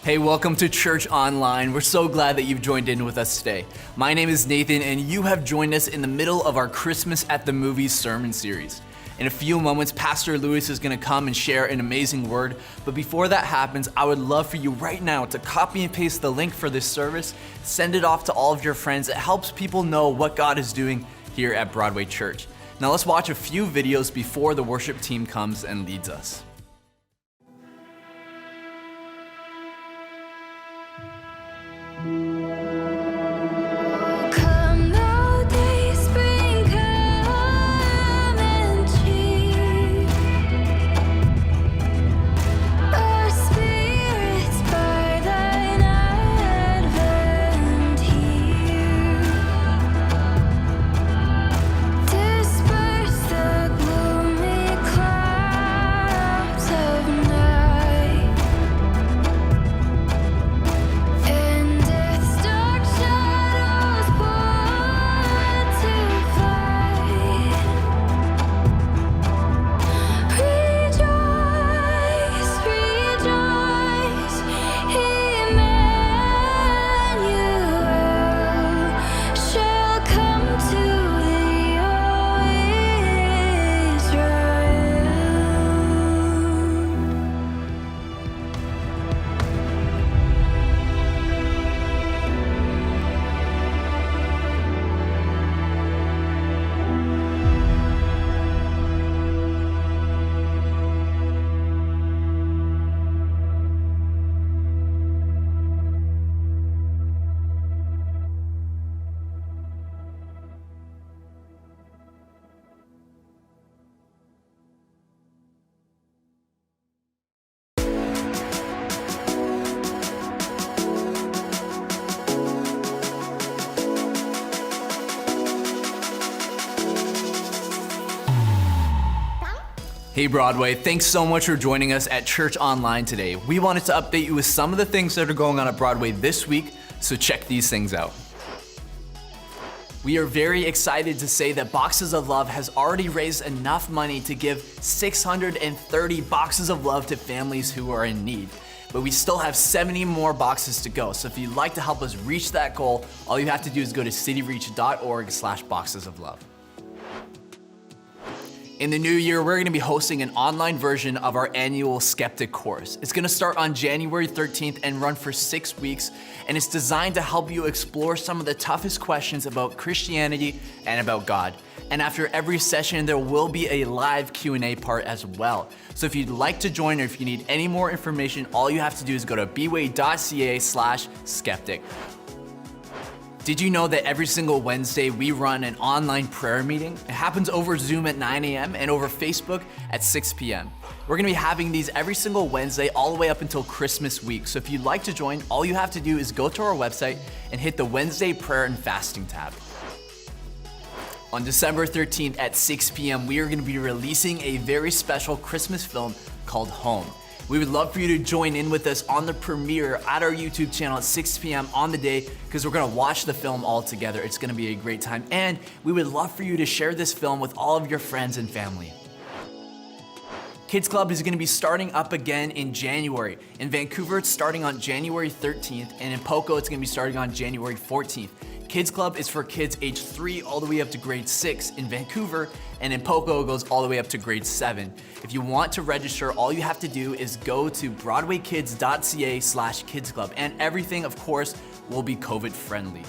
Hey, welcome to Church Online. We're so glad that you've joined in with us today. My name is Nathan, and you have joined us in the middle of our Christmas at the Movies sermon series. In a few moments, Pastor Lewis is going to come and share an amazing word. But before that happens, I would love for you right now to copy and paste the link for this service, send it off to all of your friends. It helps people know what God is doing here at Broadway Church. Now let's watch a few videos before the worship team comes and leads us. Hey Broadway, thanks so much for joining us at Church Online today. We wanted to update you with some of the things that are going on at Broadway this week, so check these things out. We are very excited to say that Boxes of Love has already raised enough money to give 630 boxes of love to families who are in need. But we still have 70 more boxes to go, so if you'd like to help us reach that goal, all you have to do is go to cityreach.org/boxesoflove. In the new year, we're gonna be hosting an online version of our annual Skeptic course. It's gonna start on January 13th and run for 6 weeks, and it's designed to help you explore some of the toughest questions about Christianity and about God. And after every session, there will be a live Q&A part as well. So if you'd like to join or if you need any more information, all you have to do is go to bway.ca/skeptic. Did you know that every single Wednesday we run an online prayer meeting? It happens over Zoom at 9 a.m. and over Facebook at 6 p.m. We're gonna be having these every single Wednesday all the way up until Christmas week. So if you'd like to join, all you have to do is go to our website and hit the Wednesday Prayer and Fasting tab. On December 13th at 6 p.m., we are gonna be releasing a very special Christmas film called Home. We would love for you to join in with us on the premiere at our YouTube channel at 6 p.m. on the day, because we're gonna watch the film all together. It's gonna be a great time, and we would love for you to share this film with all of your friends and family. Kids Club is gonna be starting up again in January. In Vancouver, it's starting on January 13th, and in Poco, it's gonna be starting on January 14th. Kids Club is for kids age 3 all the way up to grade 6 in Vancouver, and in Poco it goes all the way up to grade 7. If you want to register, all you have to do is go to broadwaykids.ca/kidsclub, and everything, of course, will be COVID friendly.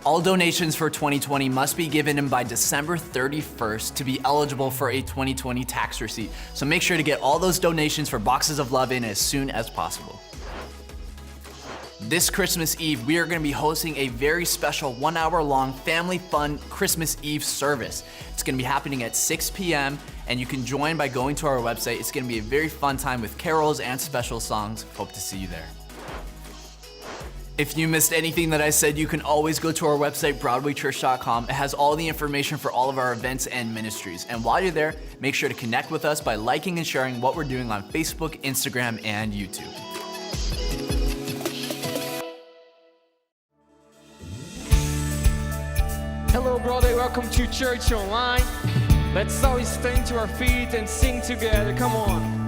All donations for 2020 must be given in by December 31st to be eligible for a 2020 tax receipt. So make sure to get all those donations for Boxes of Love in as soon as possible. This Christmas Eve, we are gonna be hosting a very special 1 hour long family fun Christmas Eve service. It's gonna be happening at 6 p.m. and you can join by going to our website. It's gonna be a very fun time with carols and special songs. Hope to see you there. If you missed anything that I said, you can always go to our website, broadwaychurch.com. It has all the information for all of our events and ministries. And while you're there, make sure to connect with us by liking and sharing what we're doing on Facebook, Instagram, and YouTube. Hello, Broadway. Welcome to Church Online. Let's always stand to our feet and sing together. Come on.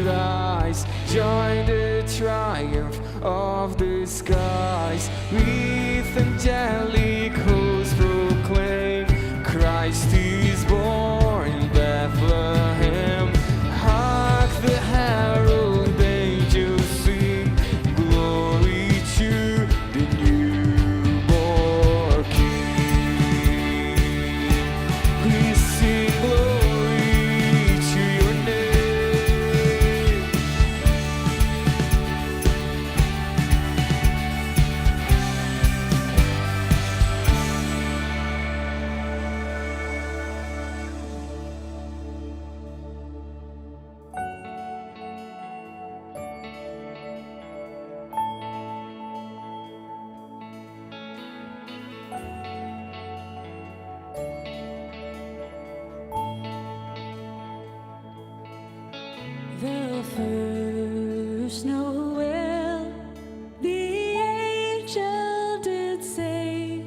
rise, join the triumph of the skies. With angelic hosts proclaim, Christ is born in Bethlehem. Hark the herald angels sing, glory to the newborn King. We sing glory to your name. The first Noel, the angel did say,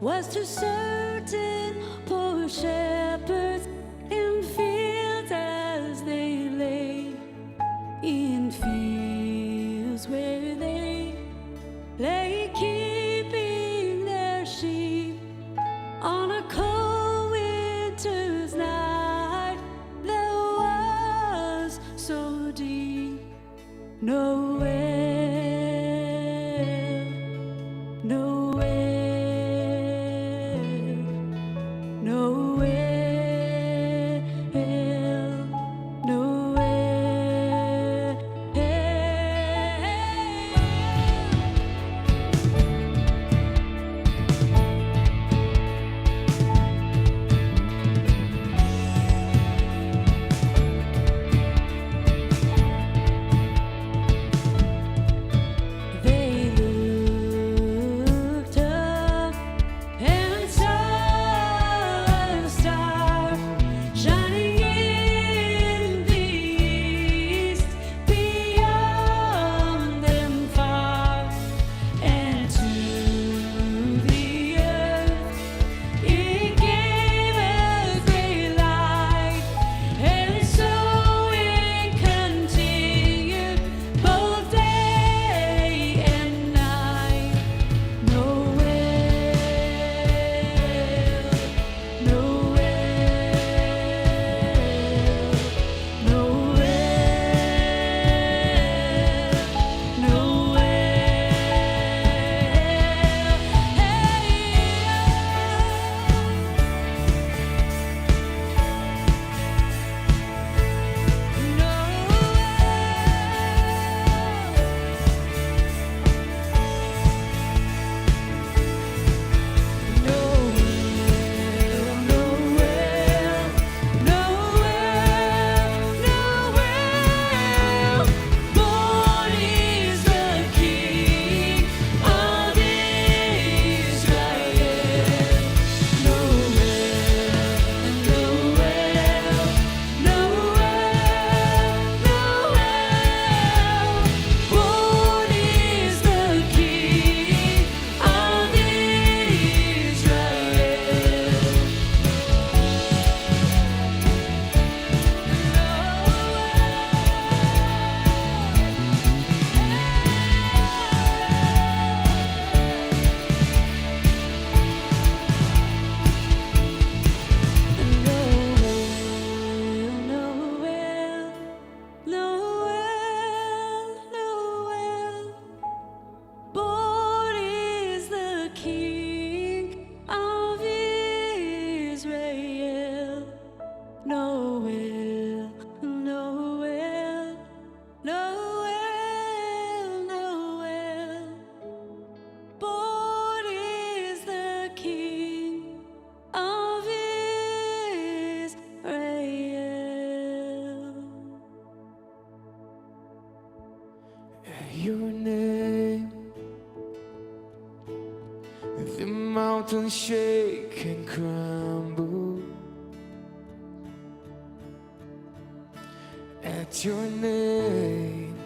was to certain poor shepherds in fields as they lay, in fields where they lay keeping their sheep on a cold winter's night. There was so deep Noel, Noel, Noel, They looked up and saw a star shining in the east, beyond them far, and to the earth it gave a great light, and so it continued both day and night. Noel, Noel, Noel, born is the King of Israel. Born is the King of Born is the King of Israel. Noel, Noel, Noel, Noel. Born is the King of Israel. Your name, the mountains shake and crumble. At your name,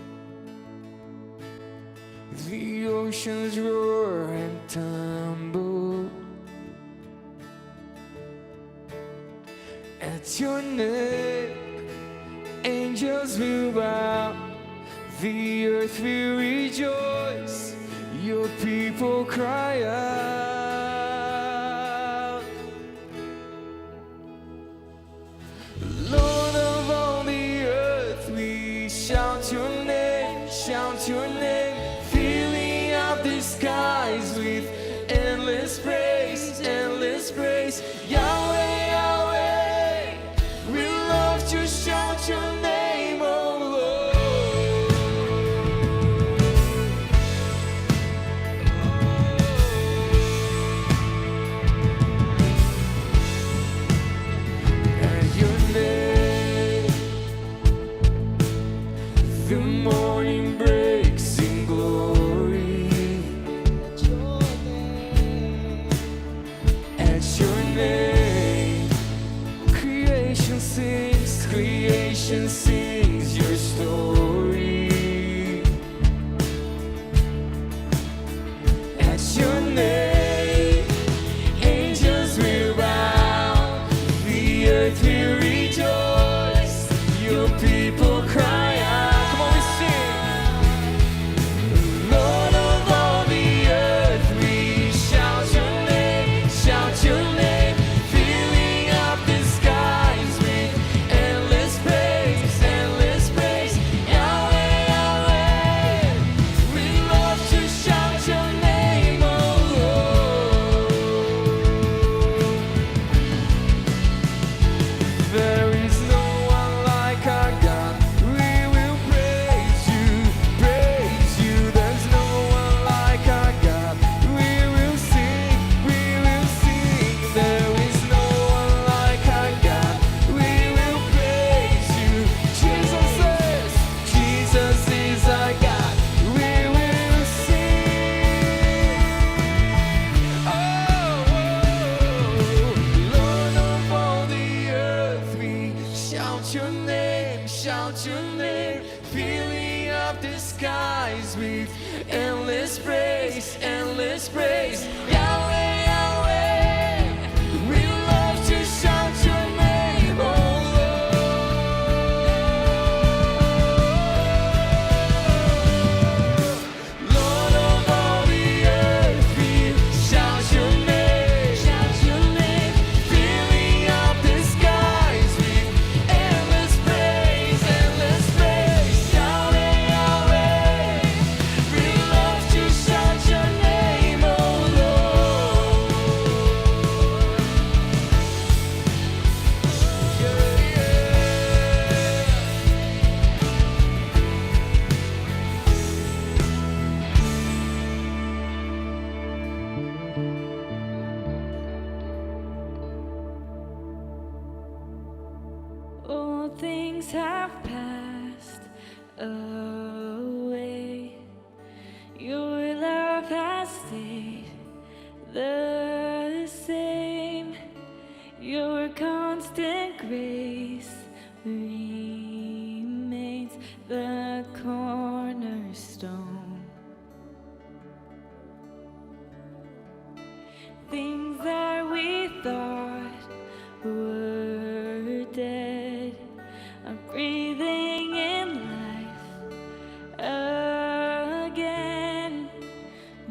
the oceans roar and tumble. At your name, angels angels will bow, the earth will rejoice, your people cry out. Lord of all the earth, we shout your name, filling up the skies with endless praise, endless praise. Yahweh, Yahweh, we love to shout your name, oh Lord. And your name, the morning breaks in glory. At your name, creation sings your story. At your name, angels will bow, the earth will rejoice, your people cry out. Come on, we sing. Lord of all the earth, we shout your name, filling up the skies with endless praise, endless praise. Yahweh, Yahweh, we love to shout your name, oh Lord. There is no one like our God. We will praise you, praise you. There's no one like our God. We will sing, we will sing. There is no one like our God. We will praise you. Jesus says, Jesus is our God. We will sing. Oh, Lord of all the earth, we shout your name, filling up the skies with endless praise, endless praise. Yahweh, Yahweh, we love to shout your name, oh Lord. Lord of all the earth, we shout your name, filling up the skies with endless praise, endless praise. Yahweh, Yahweh, we love to shout your name, oh Lord. All things have passed away. Your love has stayed the same. Your constant grace remains the cornerstone. Things that we thought were dead are breathing in life again.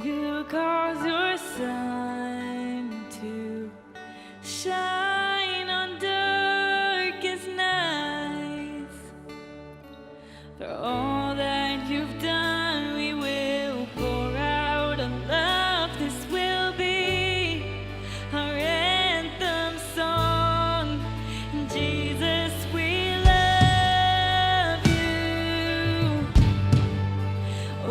You cause your sun to shine on darkest nights. For all that you've done, we will pour out a love. This will be our anthem song. Jesus, we love you.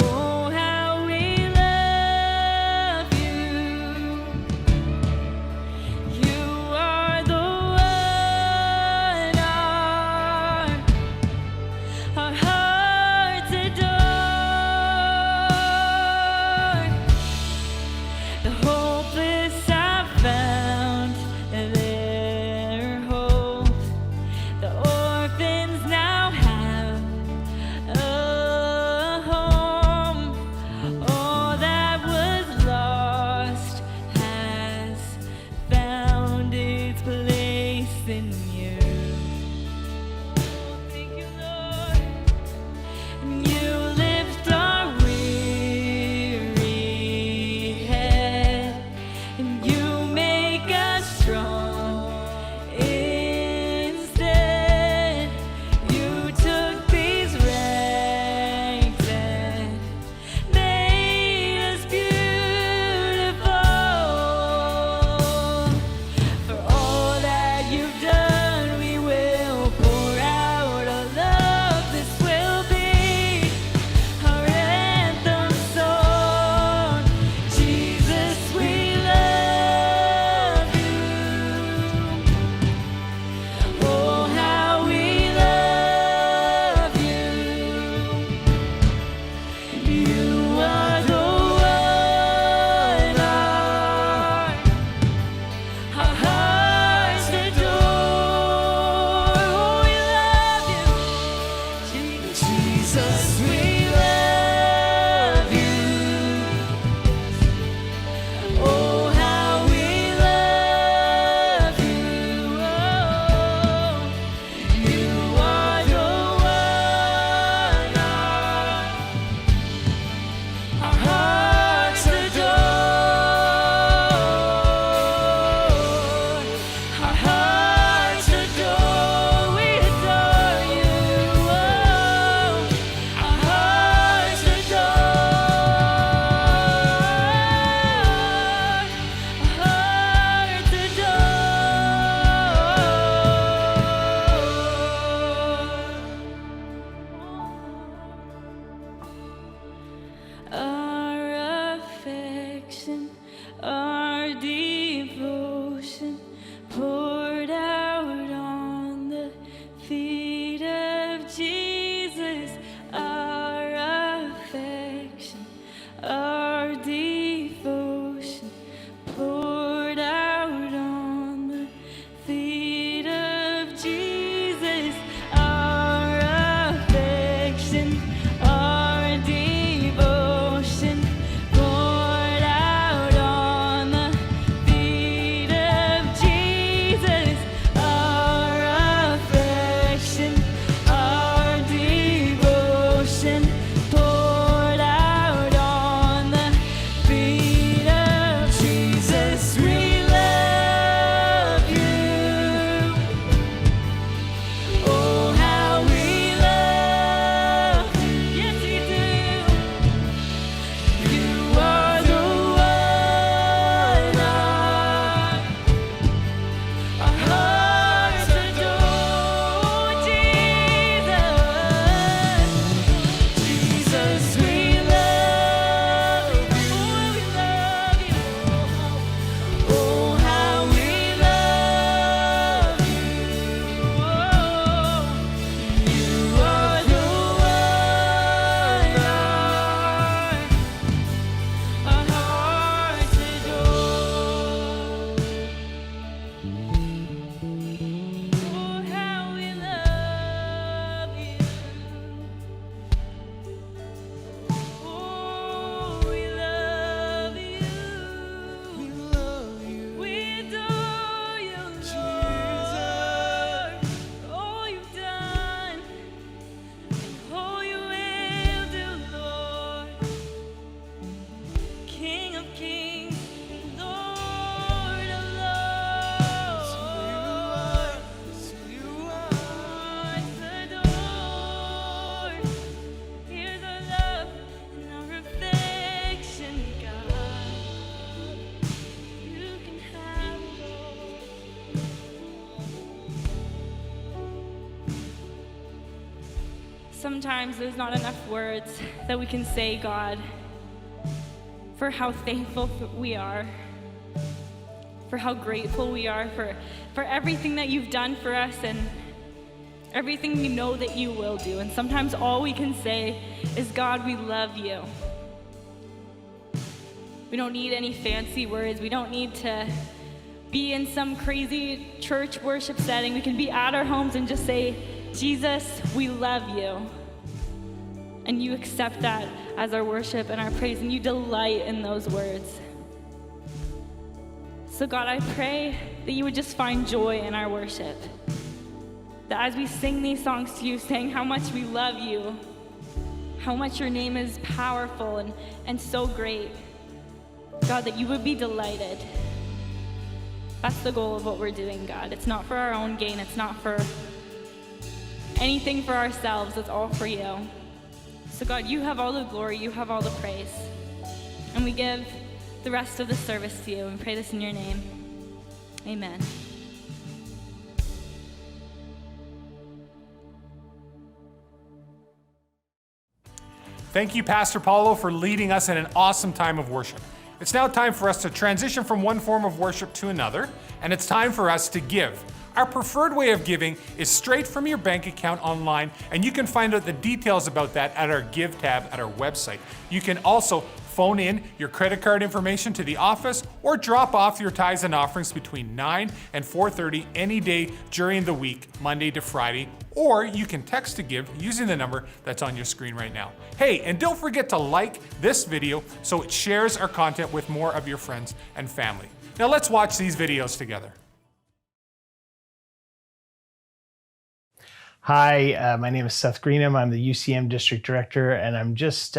Oh, how we love you. You are the one our hearts adore. The hopeless have found their hope. The orphans now have a home. All that was lost has found its place in you. Thank you, Lord. Sometimes there's not enough words that we can say, God, for how thankful we are, for how grateful we are for everything that you've done for us and everything we know that you will do. And sometimes all we can say is, God, we love you. We don't need any fancy words. We don't need to be in some crazy church worship setting. We can be at our homes and just say, Jesus, we love you. And you accept that as our worship and our praise, and you delight in those words. So God, I pray that you would just find joy in our worship. That as we sing these songs to you, saying how much we love you, how much your name is powerful and so great, God, that you would be delighted. That's the goal of what we're doing, God. It's not for our own gain. It's not for anything for ourselves. It's all for you. So God, you have all the glory. You have all the praise. And we give the rest of the service to you and pray this in your name. Amen. Thank you, Pastor Paulo, for leading us in an awesome time of worship. It's now time for us to transition from one form of worship to another, and it's time for us to give. Our preferred way of giving is straight from your bank account online, and you can find out the details about that at our Give tab at our website. You can also phone in your credit card information to the office or drop off your tithes and offerings between 9 and 4:30 any day during the week, Monday to Friday, or you can text to give using the number that's on your screen right now. Hey, and don't forget to like this video so it shares our content with more of your friends and family. Now let's watch these videos together. Hi, my name is Seth Greenham. I'm the UCM District Director, and I'm just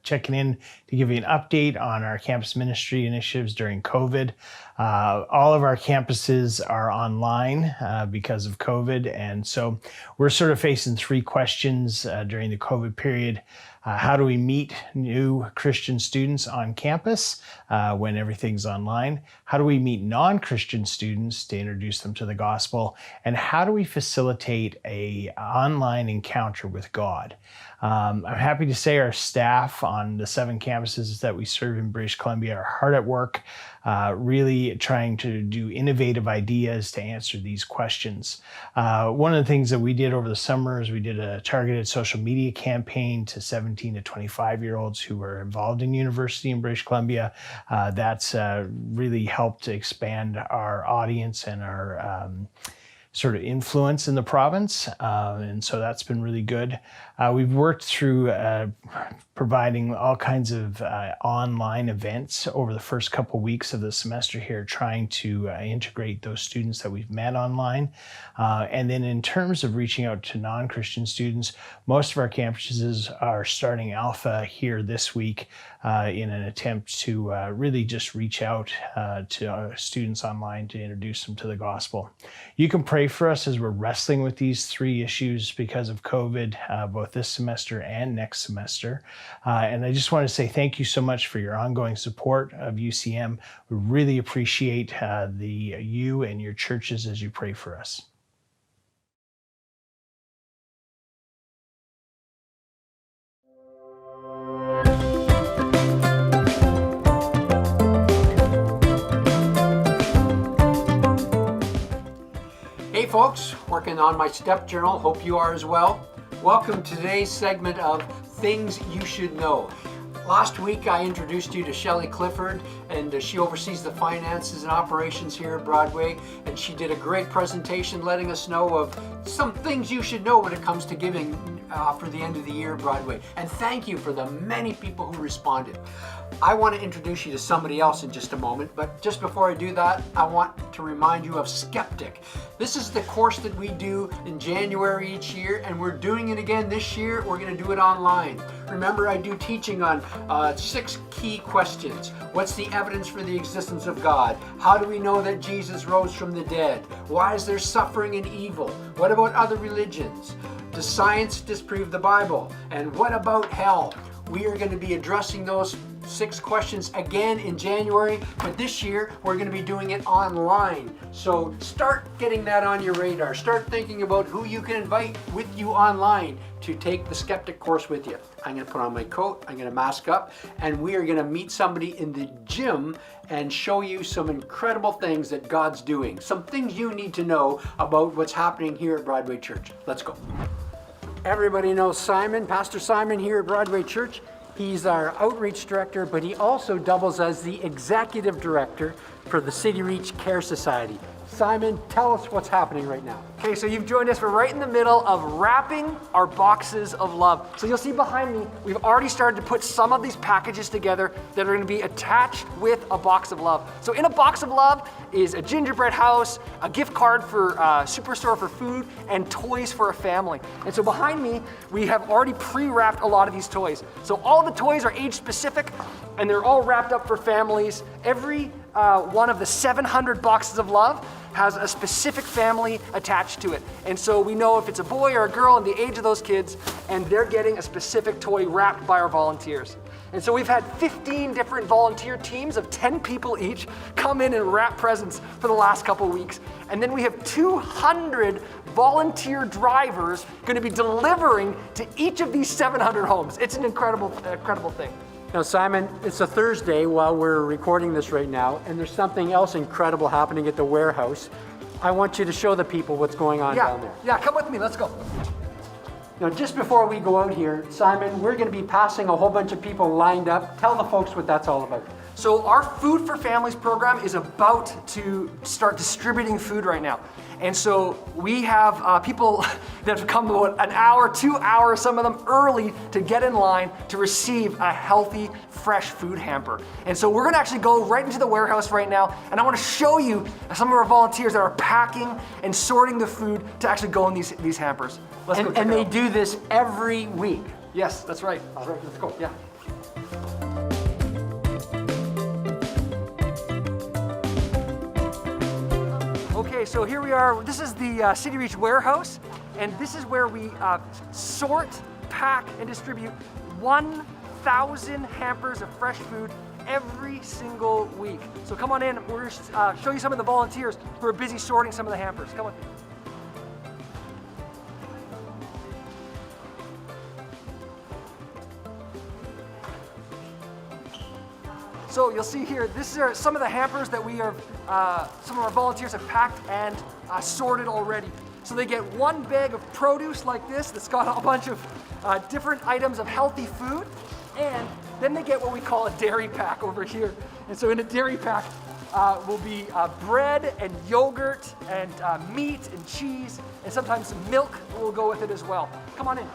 checking in to give you an update on our campus ministry initiatives during COVID. All of our campuses are online because of COVID, and so we're sort of facing three questions during the COVID period. How do we meet new Christian students on campus when everything's online? How do we meet non-Christian students to introduce them to the gospel? And how do we facilitate an online encounter with God? I'm happy to say our staff on the 7 campuses that we serve in British Columbia are hard at work, really trying to do innovative ideas to answer these questions. One of the things that we did over the summer is we did a targeted social media campaign to 17 to 25-year-olds who were involved in university in British Columbia. That's really helped expand our audience and our sort of influence in the province, and so that's been really good. We've worked through providing all kinds of online events over the first couple weeks of the semester here, trying to integrate those students that we've met online. And then in terms of reaching out to non-Christian students, most of our campuses are starting Alpha here this week in an attempt to really just reach out to students online to introduce them to the gospel. You can pray for us as we're wrestling with these 3 issues because of COVID, both this semester and next semester. And I just want to say thank you so much for your ongoing support of UCM. We really appreciate you and your churches as you pray for us. Hey folks, working on my step journal. Hope you are as well. Welcome to today's segment of Things You Should Know. Last week I introduced you to Shelley Clifford, and she oversees the finances and operations here at Broadway, and she did a great presentation letting us know of some things you should know when it comes to giving for the end of the year at Broadway. And thank you for the many people who responded. I want to introduce you to somebody else in just a moment, but just before I do that, I want to remind you of Skeptic. This is the course that we do in January each year, and we're doing it again this year. We're going to do it online. Remember, I do teaching on 6 key questions. What's the evidence for the existence of God? How do we know that Jesus rose from the dead? Why is there suffering and evil? What about other religions? Does science disprove the Bible? And what about hell? We are going to be addressing those 6 questions again in January, but this year we're going to be doing it online. So start getting that on your radar. Start thinking about who you can invite with you online to take the Skeptic course with you. I'm going to put on my coat, I'm going to mask up, and we are going to meet somebody in the gym and show you some incredible things that God's doing. Some things you need to know about what's happening here at Broadway Church. Let's go. Everybody knows Simon, Pastor Simon here at Broadway Church. He's our outreach director, but he also doubles as the executive director for the City Reach Care Society. Simon, tell us what's happening right now. Okay, so you've joined us. We're right in the middle of wrapping our boxes of love. So you'll see behind me, we've already started to put some of these packages together that are going to be attached with a box of love. So in a box of love is a gingerbread house, a gift card for Superstore for food, and toys for a family. And so behind me, we have already pre-wrapped a lot of these toys. So all the toys are age specific, and they're all wrapped up for families. Every one of the 700 boxes of love has a specific family attached to it. And so we know if it's a boy or a girl and the age of those kids, and they're getting a specific toy wrapped by our volunteers. And so we've had 15 different volunteer teams of 10 people each come in and wrap presents for the last couple weeks. And then we have 200 volunteer drivers going to be delivering to each of these 700 homes. It's an incredible thing. Now, Simon, it's a Thursday while we're recording this right now, and there's something else incredible happening at the warehouse. I want you to show the people what's going on down there. Yeah, come with me, let's go. Now, just before we go out here, Simon, we're going to be passing a whole bunch of people lined up. Tell the folks what that's all about. So our Food for Families program is about to start distributing food right now. And so we have people that have come about an hour, 2 hours, some of them early to get in line to receive a healthy, fresh food hamper. And so we're gonna actually go right into the warehouse right now, and I wanna show you some of our volunteers that are packing and sorting the food to actually go in these hampers. Let's go check And it they out. do this every week. Yes, that's right. All right, let's go. Yeah. Okay, so here we are. This is the City Reach warehouse, and this is where we sort, pack, and distribute 1,000 hampers of fresh food every single week. So come on in. We're going to show you some of the volunteers who are busy sorting some of the hampers. Come on. So you'll see here, this are some of the hampers that we are, some of our volunteers have packed and sorted already. So they get one bag of produce like this that's got a bunch of different items of healthy food, and then they get what we call a dairy pack over here. And so in a dairy pack will be bread and yogurt and meat and cheese, and sometimes some milk will go with it as well. Come on in.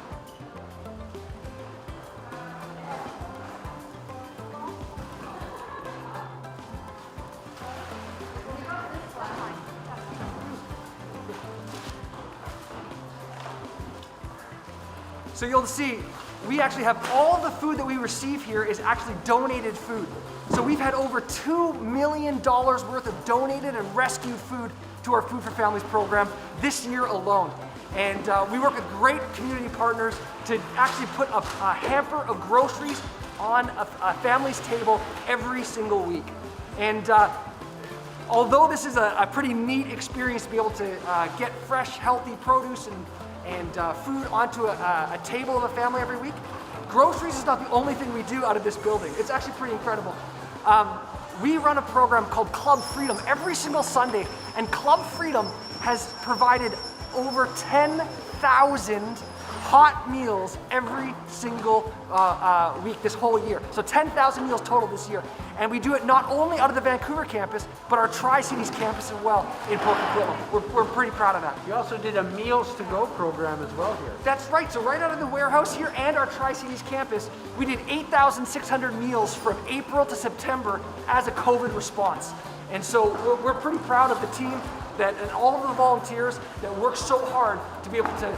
So you'll see, we actually have all the food that we receive here is actually donated food. So we've had over $2 million worth of donated and rescued food to our Food for Families program this year alone. And we work with great community partners to actually put a hamper of groceries on a family's table every single week. And although this is a pretty neat experience to be able to get fresh, healthy produce and food onto a table of a family every week, groceries is not the only thing we do out of this building. It's actually pretty incredible. We run a program called Club Freedom every single Sunday, and Club Freedom has provided over 10,000 hot meals every single week this whole year. So 10,000 meals total this year. And we do it not only out of the Vancouver campus, but our Tri-Cities campus as well in Port Coquitlam. We're pretty proud of that. You also did a Meals to Go program as well here. That's right. So right out of the warehouse here and our Tri-Cities campus, we did 8,600 meals from April to September as a COVID response. And so we're pretty proud of the team and all of the volunteers that work so hard to be able to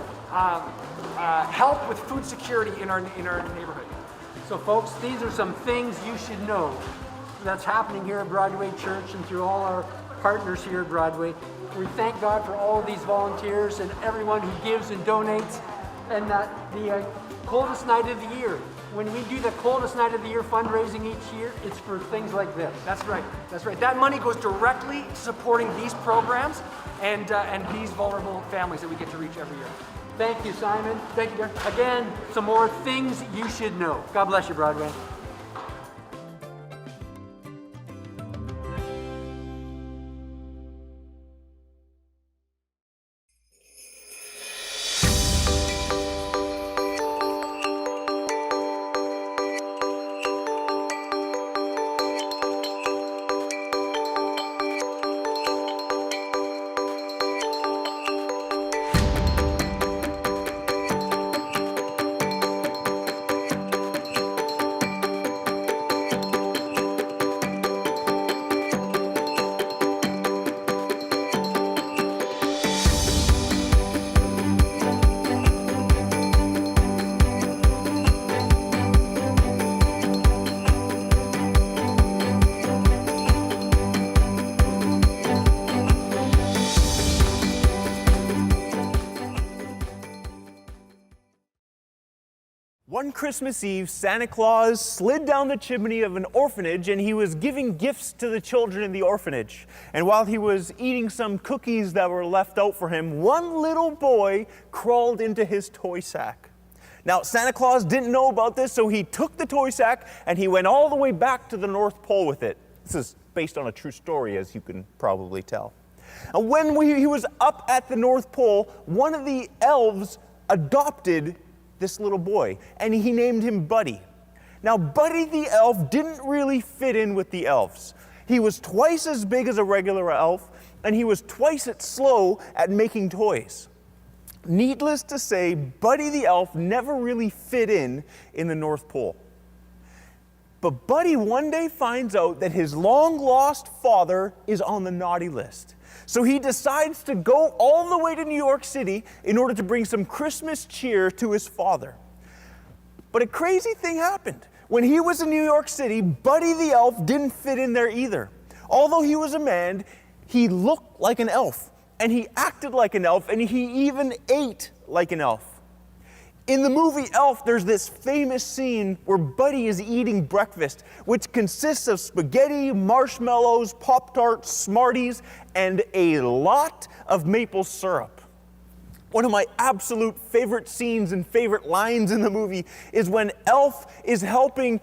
help with food security in our neighborhood. So folks, these are some things you should know that's happening here at Broadway Church and through all our partners here at Broadway. We thank God for all of these volunteers and everyone who gives and donates. And the coldest night of the year, when we do the coldest night of the year fundraising each year, it's for things like this. That's right. That's right. That money goes directly to supporting these programs and these vulnerable families that we get to reach every year. Thank you, Simon. Thank you, Darren. Again, some more things you should know. God bless you, Broadway. One Christmas Eve, Santa Claus slid down the chimney of an orphanage and he was giving gifts to the children in the orphanage. And while he was eating some cookies that were left out for him, one little boy crawled into his toy sack. Now, Santa Claus didn't know about this, so he took the toy sack and he went all the way back to the North Pole with it. This is based on a true story, as you can probably tell. And when he was up at the North Pole, one of the elves adopted this little boy, and he named him Buddy. Now, Buddy the elf didn't really fit in with the elves. He was twice as big as a regular elf, and he was twice as slow at making toys. Needless to say, Buddy the elf never really fit in the North Pole. But Buddy one day finds out that his long-lost father is on the naughty list. So he decides to go all the way to New York City in order to bring some Christmas cheer to his father. But a crazy thing happened. When he was in New York City, Buddy the elf didn't fit in there either. Although he was a man, he looked like an elf, and he acted like an elf, and he even ate like an elf. In the movie Elf, there's this famous scene where Buddy is eating breakfast, which consists of spaghetti, marshmallows, Pop-Tarts, Smarties, and a lot of maple syrup. One of my absolute favorite scenes and favorite lines in the movie is when Elf is helping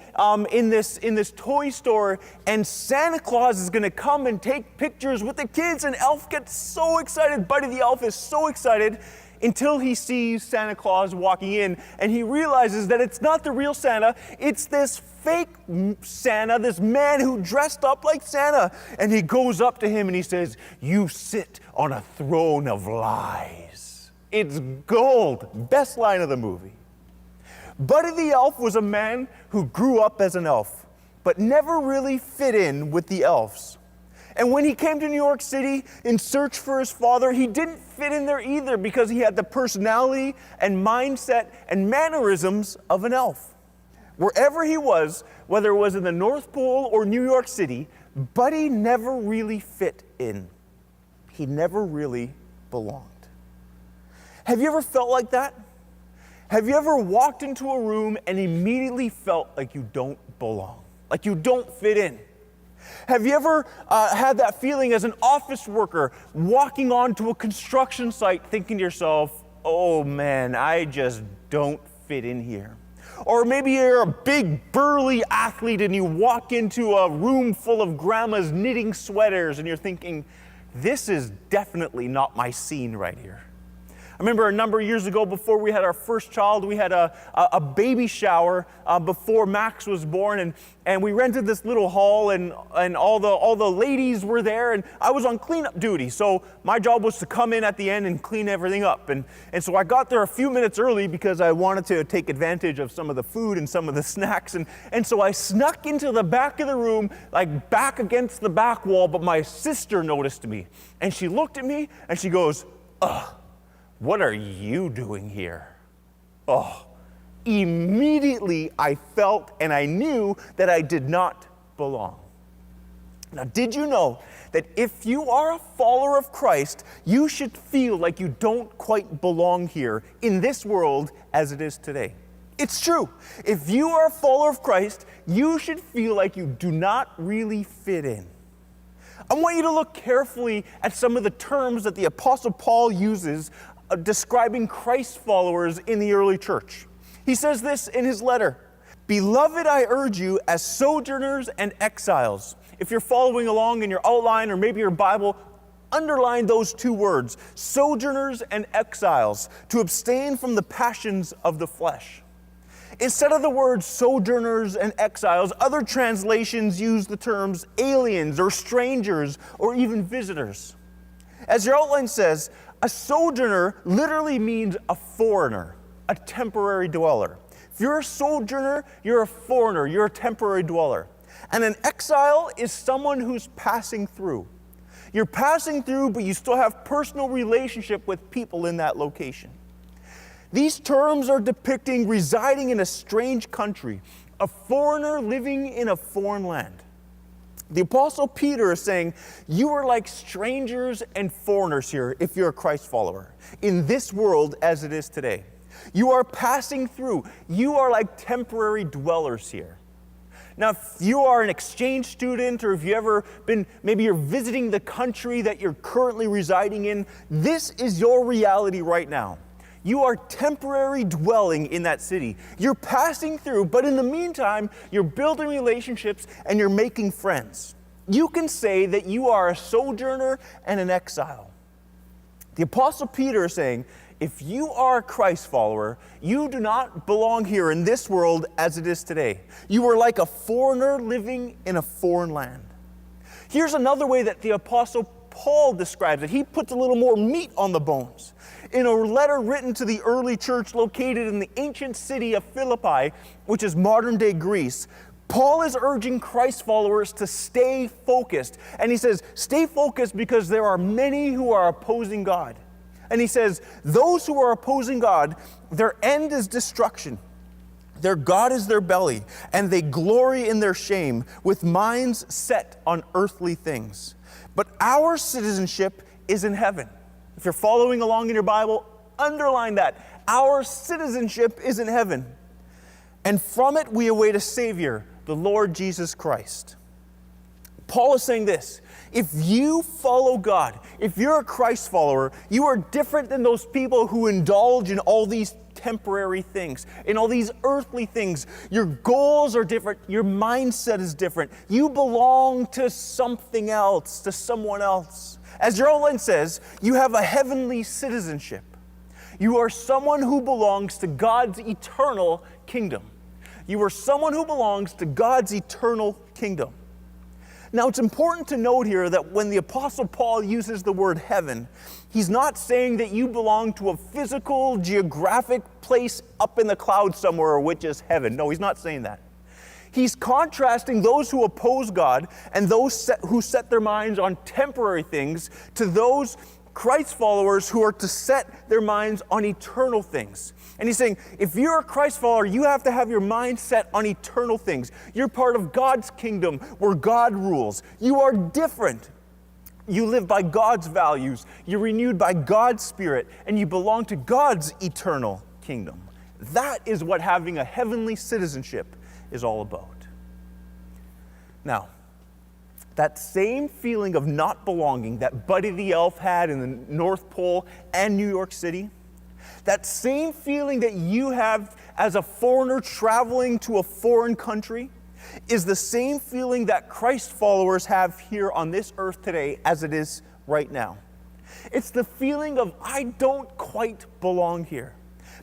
in this toy store, and Santa Claus is going to come and take pictures with the kids, and Elf gets so excited. Buddy the elf is so excited until he sees Santa Claus walking in, and he realizes that it's not the real Santa, it's this fake Santa, this man who dressed up like Santa. And he goes up to him and he says, "You sit on a throne of lies." It's gold. Best line of the movie. Buddy the elf was a man who grew up as an elf, but never really fit in with the elves. And when he came to New York City in search for his father, he didn't fit in there either because he had the personality and mindset and mannerisms of an elf. Wherever he was, whether it was in the North Pole or New York City, Buddy never really fit in. He never really belonged. Have you ever felt like that? Have you ever walked into a room and immediately felt like you don't belong, like you don't fit in? Have you ever had that feeling as an office worker walking onto a construction site thinking to yourself, "Oh man, I just don't fit in here"? Or maybe you're a big burly athlete and you walk into a room full of grandmas knitting sweaters and you're thinking, "This is definitely not my scene right here." I remember a number of years ago, before we had our first child, we had a baby shower before Max was born, and we rented this little hall, and all the ladies were there, and I was on cleanup duty, so my job was to come in at the end and clean everything up. And so I got there a few minutes early because I wanted to take advantage of some of the food and some of the snacks, and so I snuck into the back of the room, like back against the back wall, but my sister noticed me, and she looked at me, and she goes, "Ugh. What are you doing here?" Oh, immediately I felt and I knew that I did not belong. Now, did you know that if you are a follower of Christ, you should feel like you don't quite belong here in this world as it is today? It's true. If you are a follower of Christ, you should feel like you do not really fit in. I want you to look carefully at some of the terms that the Apostle Paul uses describing Christ followers in the early church. He says this in his letter, "Beloved, I urge you as sojourners and exiles." If you're following along in your outline or maybe your Bible, underline those two words, sojourners and exiles, to abstain from the passions of the flesh. Instead of the words sojourners and exiles, other translations use the terms aliens or strangers or even visitors. As your outline says, a sojourner literally means a foreigner, a temporary dweller. If you're a sojourner, you're a foreigner, you're a temporary dweller. And an exile is someone who's passing through. You're passing through, but you still have personal relationship with people in that location. These terms are depicting residing in a strange country, a foreigner living in a foreign land. The Apostle Peter is saying, you are like strangers and foreigners here if you're a Christ follower, in this world as it is today. You are passing through. You are like temporary dwellers here. Now, if you are an exchange student or if you've ever been, maybe you're visiting the country that you're currently residing in, this is your reality right now. You are temporary dwelling in that city. You're passing through, but in the meantime, you're building relationships and you're making friends. You can say that you are a sojourner and an exile. The Apostle Peter is saying, if you are a Christ follower, you do not belong here in this world as it is today. You are like a foreigner living in a foreign land. Here's another way that the Apostle Paul describes it. He puts a little more meat on the bones. In a letter written to the early church located in the ancient city of Philippi, which is modern-day Greece, Paul is urging Christ followers to stay focused. And he says, stay focused because there are many who are opposing God. And he says, those who are opposing God, their end is destruction. Their God is their belly, and they glory in their shame, with minds set on earthly things. But our citizenship is in heaven. If you're following along in your Bible, underline that. Our citizenship is in heaven. And from it we await a Savior, the Lord Jesus Christ. Paul is saying this, if you follow God, if you're a Christ follower, you are different than those people who indulge in all these temporary things, in all these earthly things. Your goals are different, your mindset is different. You belong to something else, to someone else. As your outline says, you have a heavenly citizenship. You are someone who belongs to God's eternal kingdom. You are someone who belongs to God's eternal kingdom. Now, it's important to note here that when the Apostle Paul uses the word heaven, he's not saying that you belong to a physical, geographic place up in the clouds somewhere, which is heaven. No, he's not saying that. He's contrasting those who oppose God and those who set their minds on temporary things to those Christ followers who are to set their minds on eternal things. And he's saying, if you're a Christ follower, you have to have your mind set on eternal things. You're part of God's kingdom where God rules. You are different. You live by God's values. You're renewed by God's Spirit, and you belong to God's eternal kingdom. That is what having a heavenly citizenship is all about. Now, that same feeling of not belonging that Buddy the Elf had in the North Pole and New York City, that same feeling that you have as a foreigner traveling to a foreign country, is the same feeling that Christ followers have here on this earth today as it is right now. It's the feeling of, I don't quite belong here.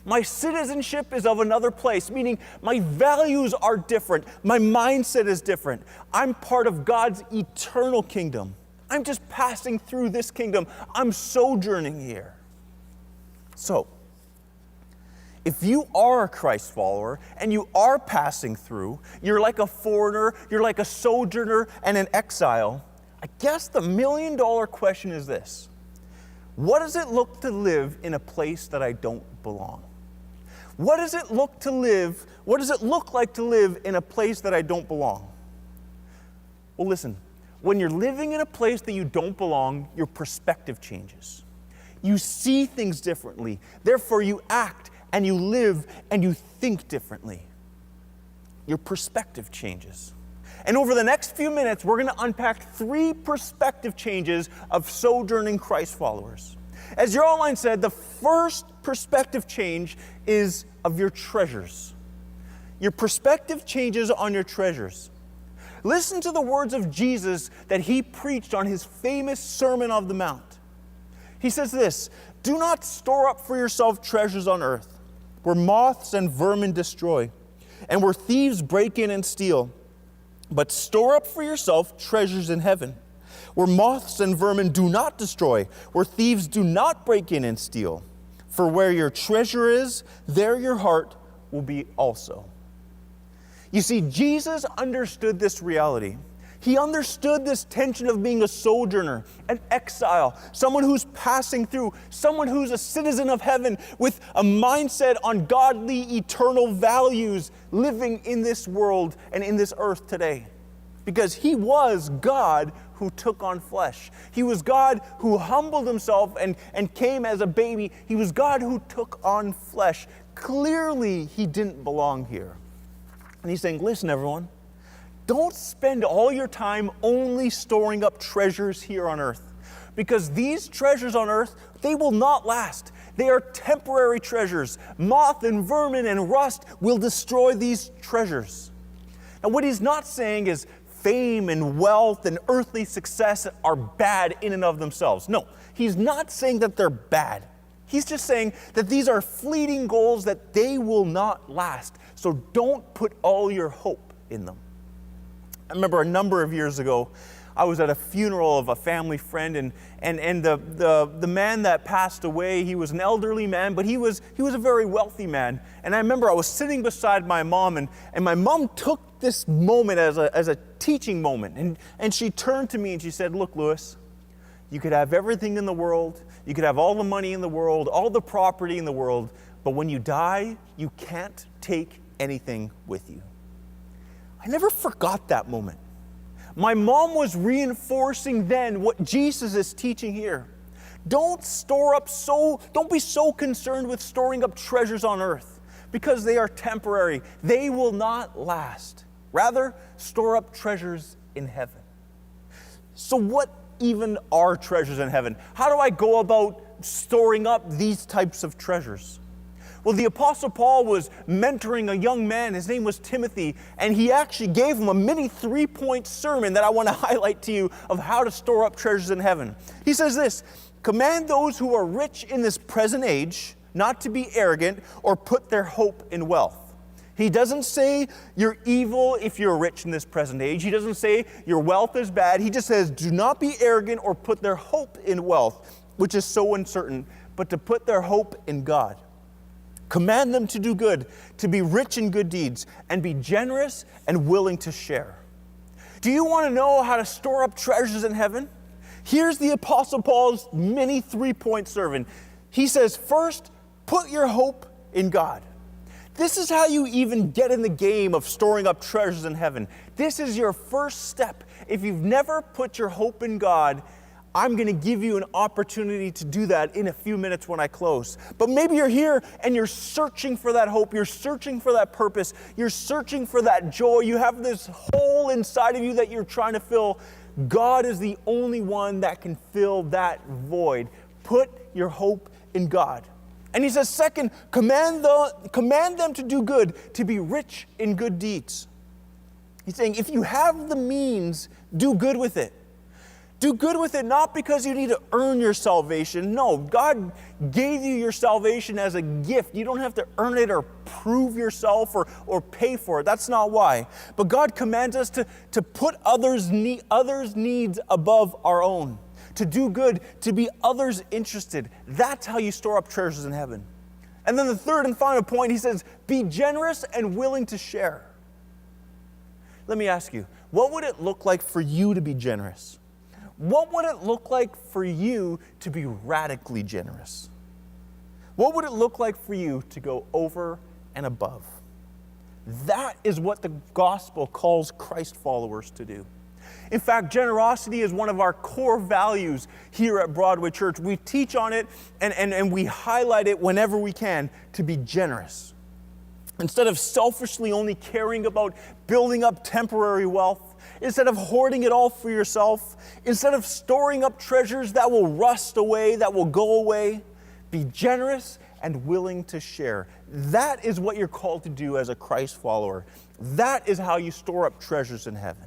My citizenship is of another place, meaning my values are different. My mindset is different. I'm part of God's eternal kingdom. I'm just passing through this kingdom. I'm sojourning here. So, if you are a Christ follower and you are passing through, you're like a foreigner, you're like a sojourner and an exile, I guess the $1,000,000 question is this. What does it look to live in a place that I don't belong? What does it look like to live in a place that I don't belong? Well, listen, when you're living in a place that you don't belong, your perspective changes. You see things differently. Therefore, you act and you live and you think differently. Your perspective changes. And over the next few minutes, we're going to unpack 3 perspective changes of sojourning Christ followers. As your outline said, the first perspective change is of your treasures. Your perspective changes on your treasures. Listen to the words of Jesus that he preached on his famous Sermon on the Mount. He says this, "Do not store up for yourself treasures on earth, where moths and vermin destroy, and where thieves break in and steal. But store up for yourself treasures in heaven, where moths and vermin do not destroy, where thieves do not break in and steal. For where your treasure is, there your heart will be also." You see, Jesus understood this reality. He understood this tension of being a sojourner, an exile, someone who's passing through, someone who's a citizen of heaven with a mindset on godly, eternal values living in this world and in this earth today. Because he was God who took on flesh. He was God who humbled himself and came as a baby. He was God who took on flesh. Clearly, he didn't belong here. And he's saying, listen, everyone, don't spend all your time only storing up treasures here on earth. Because these treasures on earth, they will not last. They are temporary treasures. Moth and vermin and rust will destroy these treasures. Now, what he's not saying is fame and wealth and earthly success are bad in and of themselves. No, he's not saying that they're bad. He's just saying that these are fleeting goals, that they will not last. So don't put all your hope in them. I remember a number of years ago, I was at a funeral of a family friend, and the man that passed away, he was an elderly man, but he was a very wealthy man. And I remember I was sitting beside my mom, and my mom took this moment as a teaching moment. And she turned to me and she said, "Look, Lewis, you could have everything in the world, you could have all the money in the world, all the property in the world, but when you die, you can't take anything with you." I never forgot that moment. My mom was reinforcing then what Jesus is teaching here. Don't be so concerned with storing up treasures on earth, because they are temporary. They will not last. Rather, store up treasures in heaven. So what even are treasures in heaven? How do I go about storing up these types of treasures? Well, the Apostle Paul was mentoring a young man. His name was Timothy, and he actually gave him a mini 3-point sermon that I want to highlight to you of how to store up treasures in heaven. He says this, "Command those who are rich in this present age not to be arrogant or put their hope in wealth." He doesn't say you're evil if you're rich in this present age. He doesn't say your wealth is bad. He just says do not be arrogant or put their hope in wealth, which is so uncertain, but to put their hope in God. Command them to do good, to be rich in good deeds, and be generous and willing to share. Do you want to know how to store up treasures in heaven? Here's the Apostle Paul's mini 3-point sermon. He says, first, put your hope in God. This is how you even get in the game of storing up treasures in heaven. This is your first step. If you've never put your hope in God, I'm going to give you an opportunity to do that in a few minutes when I close. But maybe you're here and you're searching for that hope. You're searching for that purpose. You're searching for that joy. You have this hole inside of you that you're trying to fill. God is the only one that can fill that void. Put your hope in God. And he says, second, command them to do good, to be rich in good deeds. He's saying, if you have the means, do good with it. Do good with it, not because you need to earn your salvation. No, God gave you your salvation as a gift. You don't have to earn it or prove yourself or pay for it. That's not why. But God commands us to put others' needs above our own, to do good, to be others interested. That's how you store up treasures in heaven. And then the third and final point, he says, be generous and willing to share. Let me ask you, what would it look like for you to be generous? What would it look like for you to be radically generous? What would it look like for you to go over and above? That is what the gospel calls Christ followers to do. In fact, generosity is one of our core values here at Broadway Church. We teach on it and we highlight it whenever we can, to be generous. Instead of selfishly only caring about building up temporary wealth, instead of hoarding it all for yourself, instead of storing up treasures that will rust away, that will go away, be generous and willing to share. That is what you're called to do as a Christ follower. That is how you store up treasures in heaven.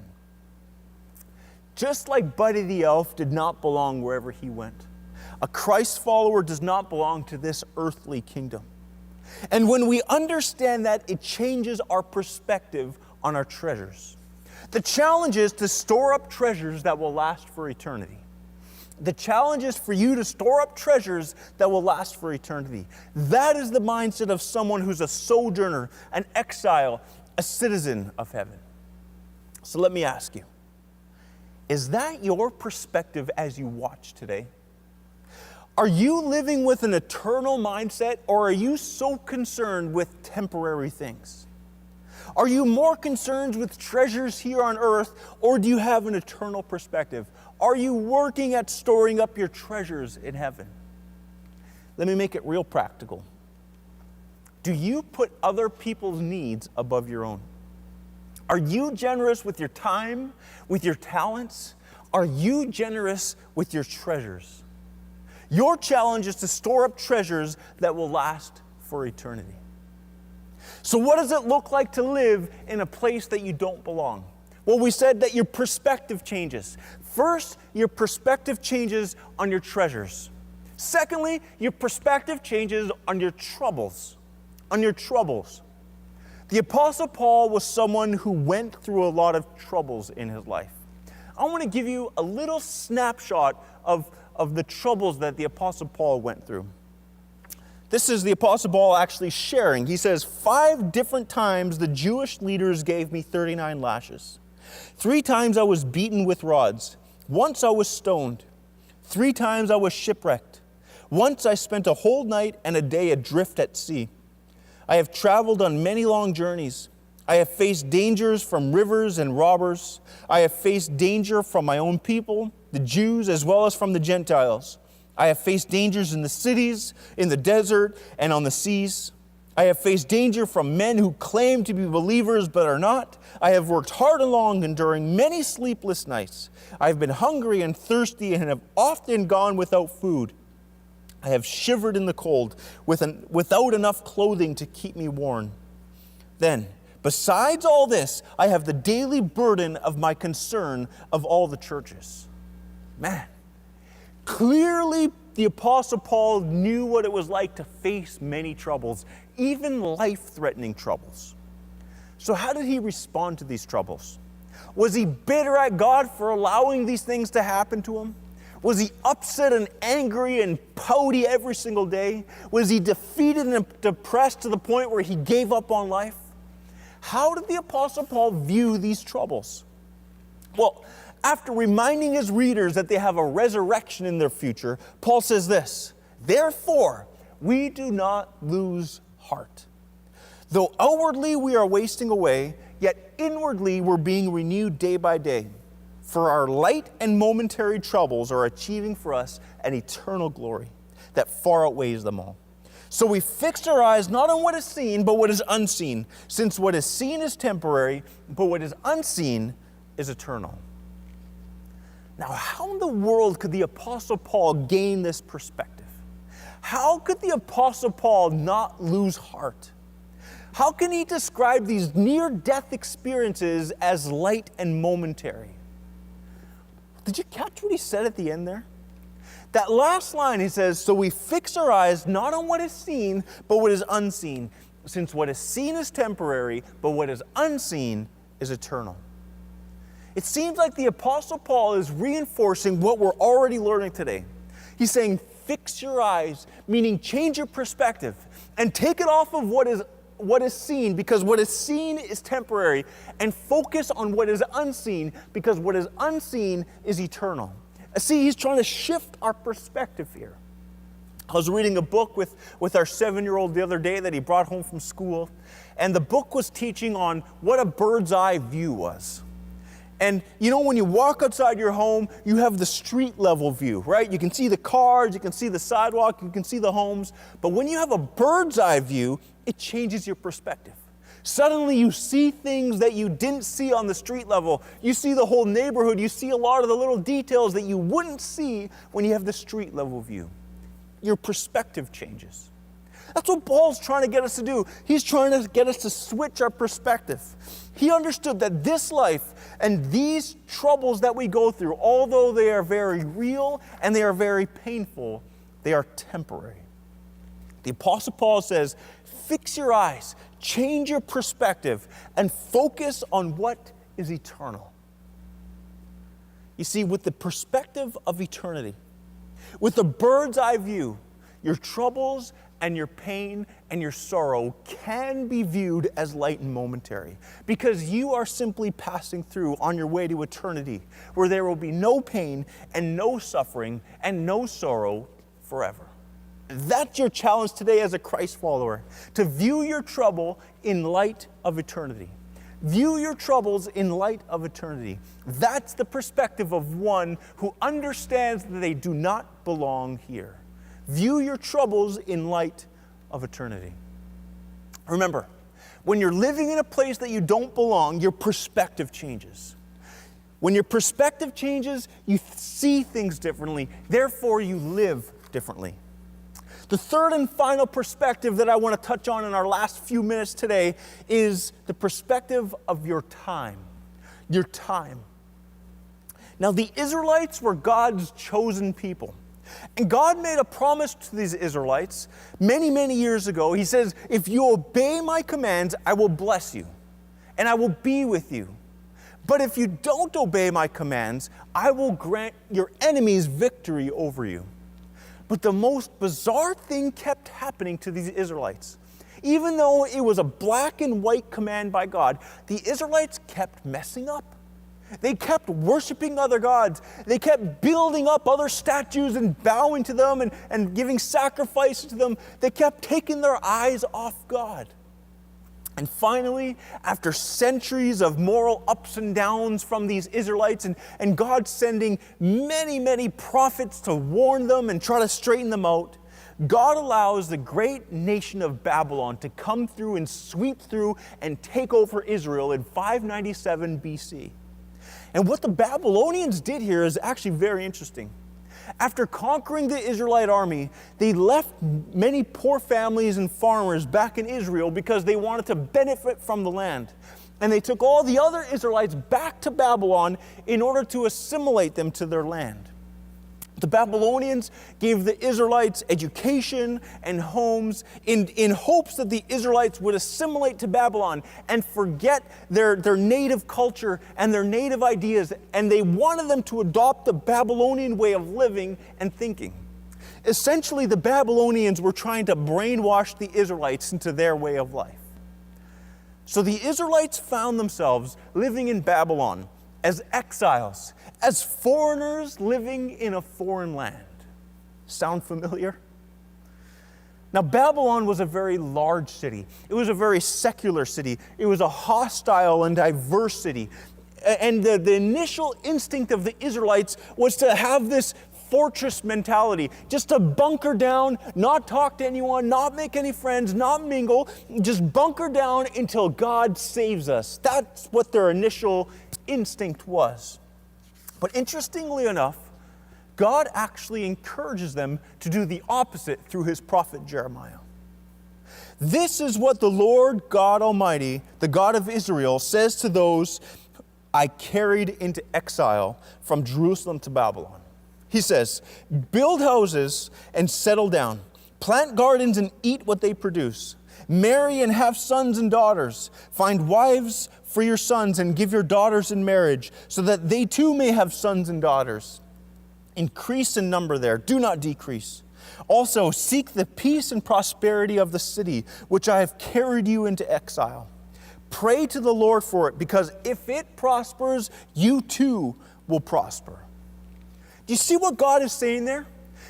Just like Buddy the Elf did not belong wherever he went, a Christ follower does not belong to this earthly kingdom. And when we understand that, it changes our perspective on our treasures. The challenge is to store up treasures that will last for eternity. The challenge is for you to store up treasures that will last for eternity. That is the mindset of someone who's a sojourner, an exile, a citizen of heaven. So let me ask you, is that your perspective as you watch today? Are you living with an eternal mindset, or are you so concerned with temporary things? Are you more concerned with treasures here on earth, or do you have an eternal perspective? Are you working at storing up your treasures in heaven? Let me make it real practical. Do you put other people's needs above your own? Are you generous with your time, with your talents? Are you generous with your treasures? Your challenge is to store up treasures that will last for eternity. So what does it look like to live in a place that you don't belong? Well, we said that your perspective changes. First, your perspective changes on your treasures. Secondly, your perspective changes on your troubles. The Apostle Paul was someone who went through a lot of troubles in his life. I want to give you a little snapshot of the troubles that the Apostle Paul went through. This is the Apostle Paul actually sharing. He says, 5 different times the Jewish leaders gave me 39 lashes. 3 times I was beaten with rods. Once I was stoned. 3 times I was shipwrecked. Once I spent a whole night and a day adrift at sea. I have traveled on many long journeys. I have faced dangers from rivers and robbers. I have faced danger from my own people, the Jews, as well as from the Gentiles. I have faced dangers in the cities, in the desert, and on the seas. I have faced danger from men who claim to be believers but are not. I have worked hard and long, enduring many sleepless nights. I have been hungry and thirsty and have often gone without food. I have shivered in the cold without enough clothing to keep me warm. Then, besides all this, I have the daily burden of my concern of all the churches. Man, clearly the Apostle Paul knew what it was like to face many troubles, even life-threatening troubles. So how did he respond to these troubles? Was he bitter at God for allowing these things to happen to him? Was he upset and angry and pouty every single day? Was he defeated and depressed to the point where he gave up on life? How did the Apostle Paul view these troubles? Well, after reminding his readers that they have a resurrection in their future, Paul says this, "Therefore, we do not lose heart. Though outwardly we are wasting away, yet inwardly we're being renewed day by day. For our light and momentary troubles are achieving for us an eternal glory that far outweighs them all. So we fixed our eyes not on what is seen, but what is unseen, since what is seen is temporary, but what is unseen is eternal." Now, how in the world could the Apostle Paul gain this perspective? How could the Apostle Paul not lose heart? How can he describe these near-death experiences as light and momentary? Did you catch what he said at the end there? That last line, he says, "So we fix our eyes not on what is seen, but what is unseen, since what is seen is temporary, but what is unseen is eternal." It seems like the Apostle Paul is reinforcing what we're already learning today. He's saying, fix your eyes, meaning change your perspective, and take it off of what is seen, because what is seen is temporary, and focus on what is unseen, because what is unseen is eternal. See, he's trying to shift our perspective here. I was reading a book with our 7-year-old the other day that he brought home from school, and the book was teaching on what a bird's eye view was. And you know, when you walk outside your home, you have the street level view, right? You can see the cars, you can see the sidewalk, you can see the homes. But when you have a bird's eye view, it changes your perspective. Suddenly you see things that you didn't see on the street level. You see the whole neighborhood. You see a lot of the little details that you wouldn't see when you have the street level view. Your perspective changes. That's what Paul's trying to get us to do. He's trying to get us to switch our perspective. He understood that this life and these troubles that we go through, although they are very real and they are very painful, they are temporary. The Apostle Paul says, fix your eyes, change your perspective, and focus on what is eternal. You see, with the perspective of eternity, with a bird's eye view, your troubles and your pain and your sorrow can be viewed as light and momentary, because you are simply passing through on your way to eternity, where there will be no pain and no suffering and no sorrow forever. That's your challenge today as a Christ follower, to view your trouble in light of eternity. View your troubles in light of eternity. That's the perspective of one who understands that they do not belong here. View your troubles in light of eternity. Remember, when you're living in a place that you don't belong, your perspective changes. When your perspective changes, you see things differently. Therefore, you live differently. The third and final perspective that I want to touch on in our last few minutes today is the perspective of your time. Your time. Now, the Israelites were God's chosen people. And God made a promise to these Israelites many, many years ago. He says, if you obey my commands, I will bless you, and I will be with you. But if you don't obey my commands, I will grant your enemies victory over you. But the most bizarre thing kept happening to these Israelites. Even though it was a black and white command by God, the Israelites kept messing up. They kept worshiping other gods. They kept building up other statues and bowing to them and giving sacrifices to them. They kept taking their eyes off God. And finally, after centuries of moral ups and downs from these Israelites, and God sending many, many prophets to warn them and try to straighten them out, God allows the great nation of Babylon to come through and sweep through and take over Israel in 597 BC. And what the Babylonians did here is actually very interesting. After conquering the Israelite army, they left many poor families and farmers back in Israel because they wanted to benefit from the land. And they took all the other Israelites back to Babylon in order to assimilate them to their land. The Babylonians gave the Israelites education and homes in hopes that the Israelites would assimilate to Babylon and forget their native culture and their native ideas, and they wanted them to adopt the Babylonian way of living and thinking. Essentially, the Babylonians were trying to brainwash the Israelites into their way of life. So the Israelites found themselves living in Babylon as exiles, as foreigners living in a foreign land. Sound familiar? Now, Babylon was a very large city. It was a very secular city. It was a hostile and diverse city. And the initial instinct of the Israelites was to have this fortress mentality, just to bunker down, not talk to anyone, not make any friends, not mingle, just bunker down until God saves us. That's what their initial instinct was. But interestingly enough, God actually encourages them to do the opposite through his prophet Jeremiah. This is what the Lord God Almighty, the God of Israel, says to those I carried into exile from Jerusalem to Babylon. He says, build houses and settle down. Plant gardens and eat what they produce. Marry and have sons and daughters. Find wives for your sons and give your daughters in marriage, so that they too may have sons and daughters. Increase in number there, do not decrease. Also, seek the peace and prosperity of the city, which I have carried you into exile. Pray to the Lord for it, because if it prospers, you too will prosper. Do you see what God is saying there?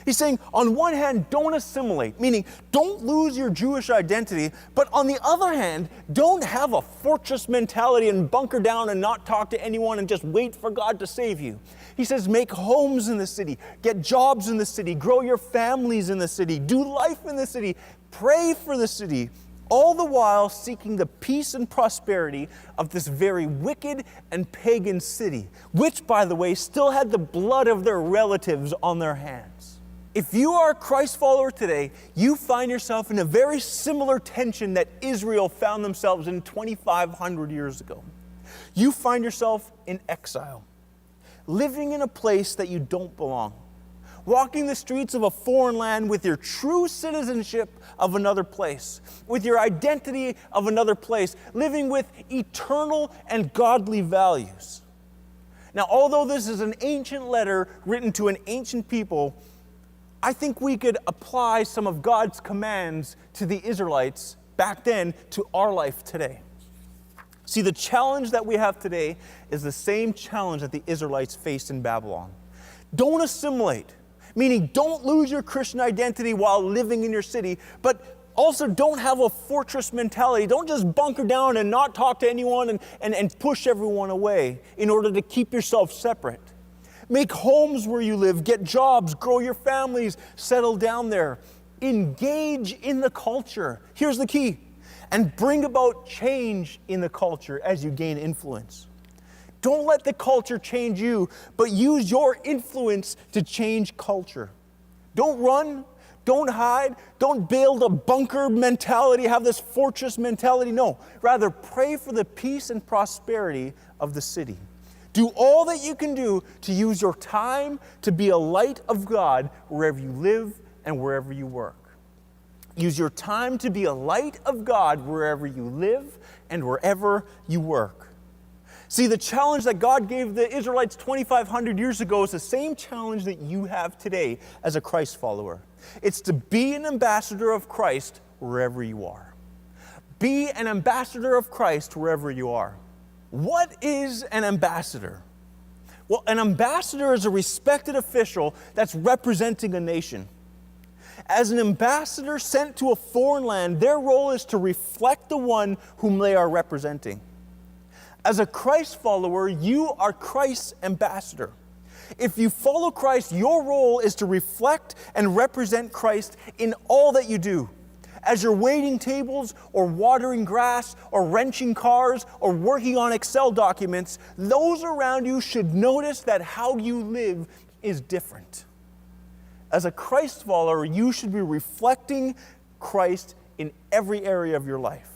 He's saying, on one hand, don't assimilate, meaning don't lose your Jewish identity, but on the other hand, don't have a fortress mentality and bunker down and not talk to anyone and just wait for God to save you. He says, make homes in the city, get jobs in the city, grow your families in the city, do life in the city, pray for the city, all the while seeking the peace and prosperity of this very wicked and pagan city, which, by the way, still had the blood of their relatives on their hands. If you are a Christ follower today, you find yourself in a very similar tension that Israel found themselves in 2,500 years ago. You find yourself in exile, living in a place that you don't belong, walking the streets of a foreign land with your true citizenship of another place, with your identity of another place, living with eternal and godly values. Now, although this is an ancient letter written to an ancient people, I think we could apply some of God's commands to the Israelites back then to our life today. See, the challenge that we have today is the same challenge that the Israelites faced in Babylon. Don't assimilate, meaning don't lose your Christian identity while living in your city, but also don't have a fortress mentality. Don't just bunker down and not talk to anyone and push everyone away in order to keep yourself separate. Make homes where you live, get jobs, grow your families, settle down there. Engage in the culture. Here's the key. And bring about change in the culture as you gain influence. Don't let the culture change you, but use your influence to change culture. Don't run, don't hide, don't build a bunker mentality, have this fortress mentality. No, rather pray for the peace and prosperity of the city. Do all that you can do to use your time to be a light of God wherever you live and wherever you work. Use your time to be a light of God wherever you live and wherever you work. See, the challenge that God gave the Israelites 2,500 years ago is the same challenge that you have today as a Christ follower. It's to be an ambassador of Christ wherever you are. Be an ambassador of Christ wherever you are. What is an ambassador? Well, an ambassador is a respected official that's representing a nation. As an ambassador sent to a foreign land, their role is to reflect the one whom they are representing. As a Christ follower, you are Christ's ambassador. If you follow Christ, your role is to reflect and represent Christ in all that you do. As you're waiting tables or watering grass or wrenching cars or working on Excel documents, those around you should notice that how you live is different. As a Christ follower, you should be reflecting Christ in every area of your life.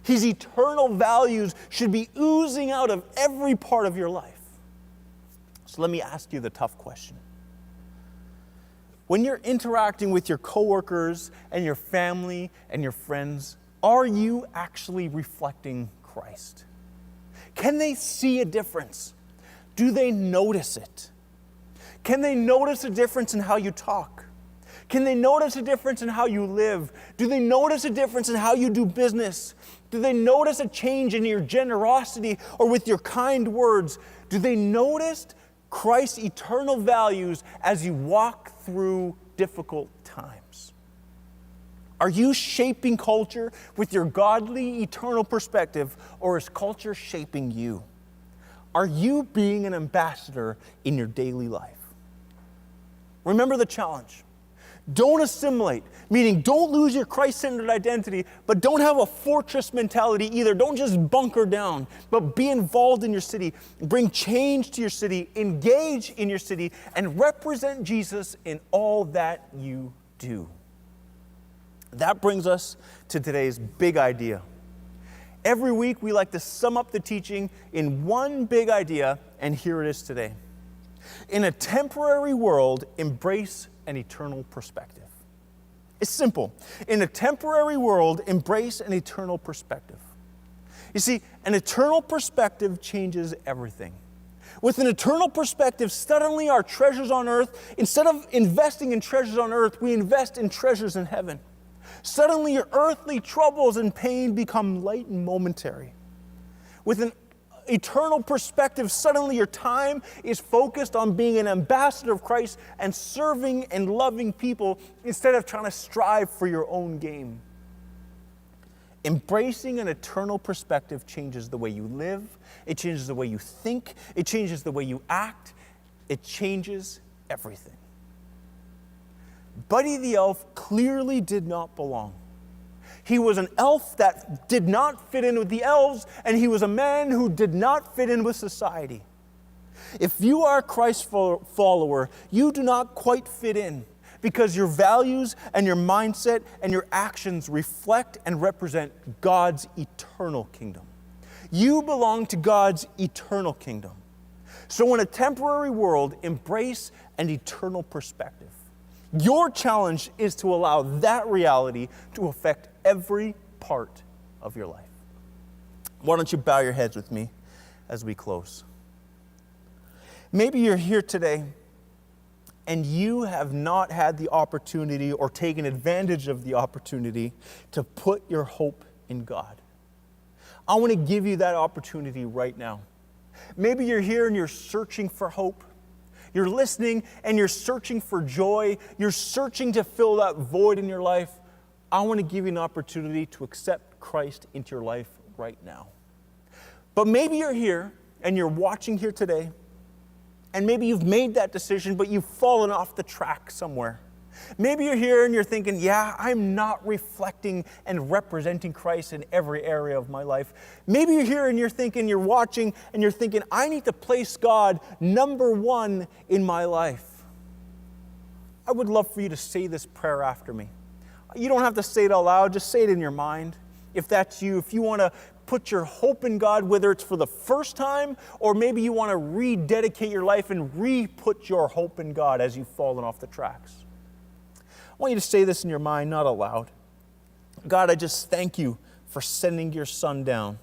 His eternal values should be oozing out of every part of your life. So let me ask you the tough question. When you're interacting with your coworkers and your family and your friends, are you actually reflecting Christ? Can they see a difference? Do they notice it? Can they notice a difference in how you talk? Can they notice a difference in how you live? Do they notice a difference in how you do business? Do they notice a change in your generosity or with your kind words? Do they notice Christ's eternal values as you walk through difficult times? Are you shaping culture with your godly, eternal perspective, or is culture shaping you? Are you being an ambassador in your daily life? Remember the challenge. Don't assimilate, meaning don't lose your Christ-centered identity, but don't have a fortress mentality either. Don't just bunker down, but be involved in your city. Bring change to your city, engage in your city, and represent Jesus in all that you do. That brings us to today's big idea. Every week we like to sum up the teaching in one big idea, and here it is today. In a temporary world, embrace an eternal perspective. It's simple. In a temporary world, embrace an eternal perspective. You see, an eternal perspective changes everything. With an eternal perspective, suddenly our treasures on earth, instead of investing in treasures on earth, we invest in treasures in heaven. Suddenly your earthly troubles and pain become light and momentary. With an eternal perspective, suddenly your time is focused on being an ambassador of Christ and serving and loving people instead of trying to strive for your own gain. Embracing an eternal perspective changes the way you live, it changes the way you think, it changes the way you act, it changes everything. Buddy the Elf clearly did not belong. He was an elf that did not fit in with the elves, and he was a man who did not fit in with society. If you are a Christ follower, you do not quite fit in because your values and your mindset and your actions reflect and represent God's eternal kingdom. You belong to God's eternal kingdom. So in a temporary world, embrace an eternal perspective. Your challenge is to allow that reality to affect every part of your life. Why don't you bow your heads with me as we close? Maybe you're here today and you have not had the opportunity or taken advantage of the opportunity to put your hope in God. I want to give you that opportunity right now. Maybe you're here and you're searching for hope. You're listening and you're searching for joy. You're searching to fill that void in your life. I want to give you an opportunity to accept Christ into your life right now. But maybe you're here and you're watching here today, and maybe you've made that decision, but you've fallen off the track somewhere. Maybe you're here and you're thinking, yeah, I'm not reflecting and representing Christ in every area of my life. Maybe you're here and you're thinking, you're watching, and you're thinking, I need to place God number one in my life. I would love for you to say this prayer after me. You don't have to say it out loud, just say it in your mind. If that's you, if you want to put your hope in God, whether it's for the first time, or maybe you want to rededicate your life and re-put your hope in God as you've fallen off the tracks. I want you to say this in your mind, not aloud. God, I just thank you for sending your Son down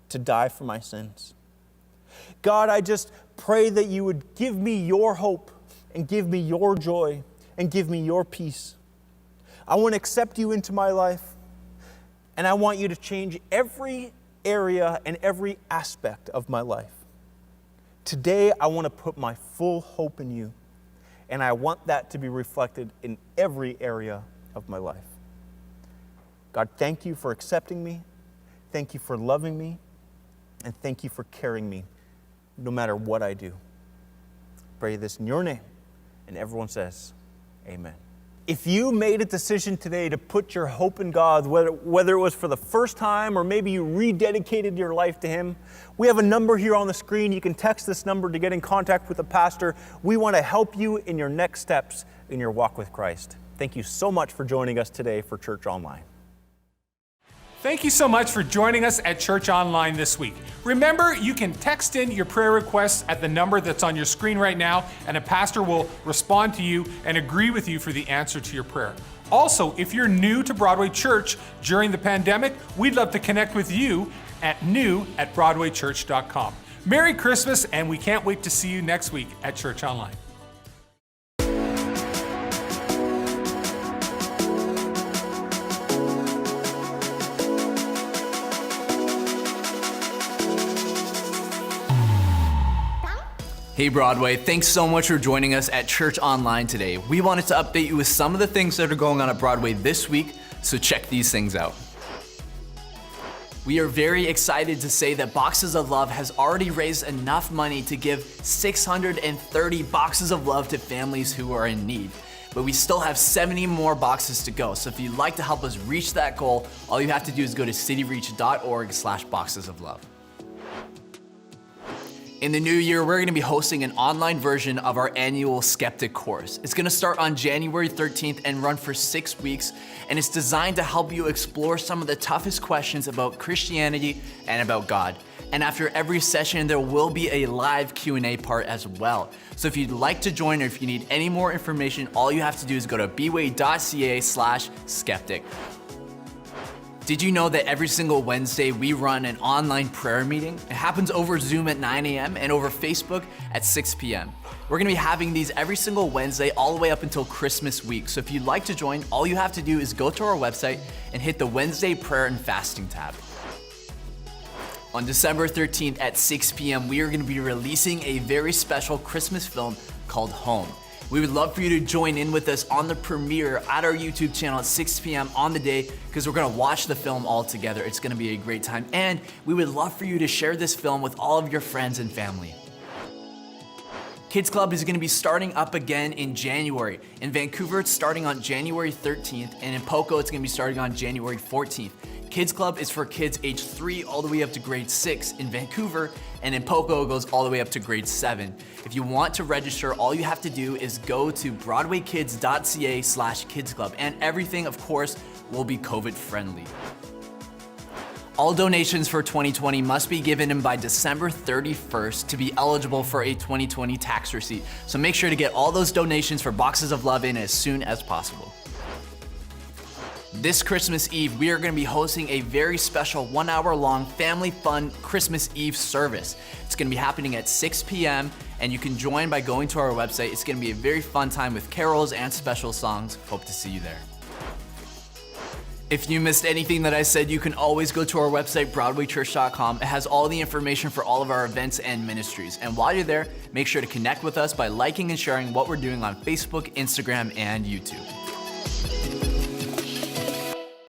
to die for my sins. God, I just pray that you would give me your hope and give me your joy and give me your peace. I want to accept you into my life, and I want you to change every area and every aspect of my life. Today, I want to put my full hope in you, and I want that to be reflected in every area of my life. God, thank you for accepting me. Thank you for loving me. And thank you for carrying me no matter what I do. Pray this in your name. And everyone says, amen. If you made a decision today to put your hope in God, whether it was for the first time or maybe you rededicated your life to Him, we have a number here on the screen. You can text this number to get in contact with the pastor. We want to help you in your next steps in your walk with Christ. Thank you so much for joining us today for Church Online. Thank you so much for joining us at Church Online this week. Remember, you can text in your prayer requests at the number that's on your screen right now, and a pastor will respond to you and agree with you for the answer to your prayer. Also, if you're new to Broadway Church during the pandemic, we'd love to connect with you at new@broadwaychurch.com. Merry Christmas, and we can't wait to see you next week at Church Online. Hey Broadway, thanks so much for joining us at Church Online today. We wanted to update you with some of the things that are going on at Broadway this week, so check these things out. We are very excited to say that Boxes of Love has already raised enough money to give 630 boxes of love to families who are in need. But we still have 70 more boxes to go, so if you'd like to help us reach that goal, all you have to do is go to cityreach.org/boxesoflove. In the new year, we're going to be hosting an online version of our annual Skeptic course. It's going to start on January 13th and run for 6 weeks, and it's designed to help you explore some of the toughest questions about Christianity and about God. And after every session, there will be a live Q&A part as well. So if you'd like to join or if you need any more information, all you have to do is go to bway.ca/skeptic. Did you know that every single Wednesday we run an online prayer meeting? It happens over Zoom at 9 a.m. and over Facebook at 6 p.m. We're gonna be having these every single Wednesday all the way up until Christmas week. So if you'd like to join, all you have to do is go to our website and hit the Wednesday Prayer and Fasting tab. On December 13th at 6 p.m., we are gonna be releasing a very special Christmas film called Home. We would love for you to join in with us on the premiere at our YouTube channel at 6 p.m. on the day, because we're gonna watch the film all together. It's gonna be a great time, and we would love for you to share this film with all of your friends and family. Kids Club is gonna be starting up again in January. In Vancouver, it's starting on January 13th, and in Poco, it's gonna be starting on January 14th. Kids Club is for kids age 3 all the way up to grade 6 in Vancouver, and in Poco it goes all the way up to grade 7. If you want to register, all you have to do is go to broadwaykids.ca/kidsclub, and everything, of course, will be COVID friendly. All donations for 2020 must be given in by December 31st to be eligible for a 2020 tax receipt. So make sure to get all those donations for Boxes of Love in as soon as possible. This Christmas Eve, we are going to be hosting a very special 1 hour long family fun Christmas Eve service. It's going to be happening at 6 p.m. and you can join by going to our website. It's going to be a very fun time with carols and special songs. Hope to see you there. If you missed anything that I said, you can always go to our website, BroadwayChurch.com. It has all the information for all of our events and ministries. And while you're there, make sure to connect with us by liking and sharing what we're doing on Facebook, Instagram, and YouTube.